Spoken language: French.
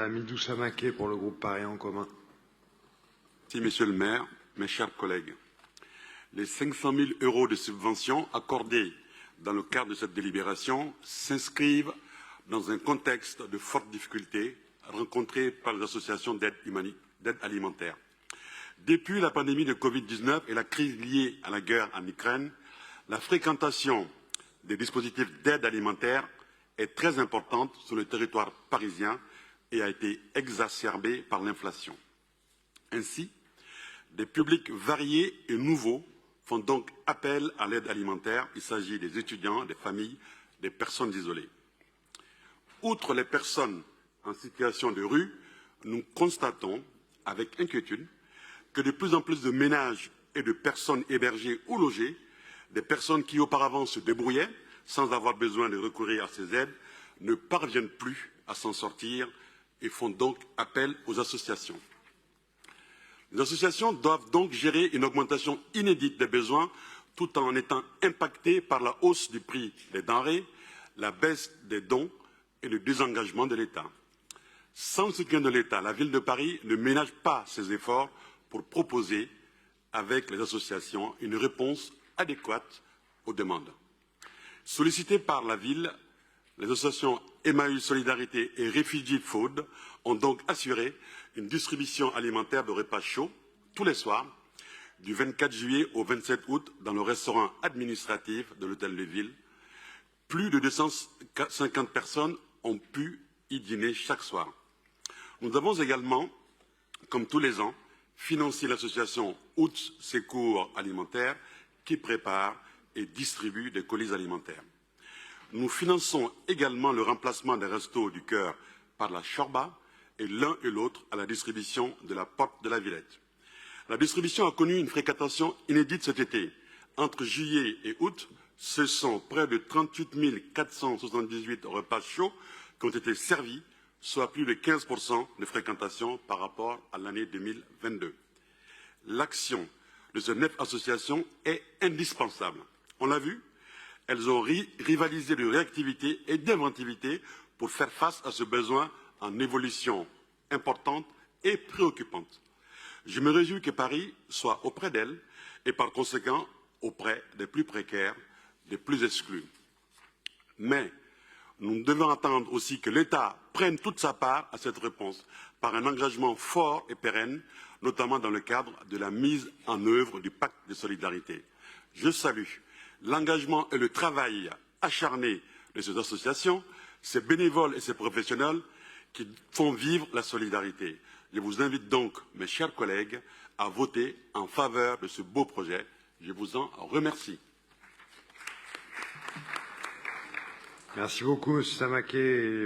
Midou Samaké pour le groupe Paris en commun. Merci, Monsieur le maire, mes chers collègues. Les 500 000 € de subventions accordées dans le cadre de cette délibération s'inscrivent dans un contexte de fortes difficultés rencontrées par les associations d'aide alimentaire. Depuis la pandémie de Covid-19 et la crise liée à la guerre en Ukraine, la fréquentation des dispositifs d'aide alimentaire est très importante sur le territoire parisien et a été exacerbée par l'inflation. Ainsi, des publics variés et nouveaux font donc appel à l'aide alimentaire. Il s'agit des étudiants, des familles, des personnes isolées. Outre les personnes en situation de rue, nous constatons avec inquiétude que de plus en plus de ménages et de personnes hébergées ou logées, des personnes qui auparavant se débrouillaient sans avoir besoin de recourir à ces aides, ne parviennent plus à s'en sortir et font donc appel aux associations. Les associations doivent donc gérer une augmentation inédite des besoins tout en étant impactées par la hausse du prix des denrées, la baisse des dons et le désengagement de l'État. Sans le soutien de l'État, la ville de Paris ne ménage pas ses efforts pour proposer, avec les associations, une réponse adéquate aux demandes. Sollicitées par la ville, les associations Emmaüs Solidarité et Refugee Food ont donc assuré une distribution alimentaire de repas chauds tous les soirs, du 24 juillet au 27 août, dans le restaurant administratif de l'hôtel de ville. Plus de 250 personnes ont pu y dîner chaque soir. Nous avons également, comme tous les ans, financé l'association Août Secours Alimentaire qui prépare et distribue des colis alimentaires. Nous finançons également le remplacement des Restos du Cœur par la Chorba et l'un et l'autre à la distribution de la Porte de la Villette. La distribution a connu une fréquentation inédite cet été. Entre juillet et août, ce sont près de 38 478 repas chauds qui ont été servis, soit plus de 15% de fréquentation par rapport à l'année 2022. L'action de ces 9 associations est indispensable. On l'a vu, elles ont rivalisé de réactivité et d'inventivité pour faire face à ce besoin en évolution importante et préoccupante. Je me réjouis que Paris soit auprès d'elles et par conséquent auprès des plus précaires, des plus exclus. Mais nous devons attendre aussi que l'État prenne toute sa part à cette réponse par un engagement fort et pérenne, notamment dans le cadre de la mise en œuvre du pacte de solidarité. Je salue l'engagement et le travail acharné de ces associations, ces bénévoles et ces professionnels qui font vivre la solidarité. Je vous invite donc, mes chers collègues, à voter en faveur de ce beau projet. Je vous en remercie. Merci beaucoup, M. Samaké.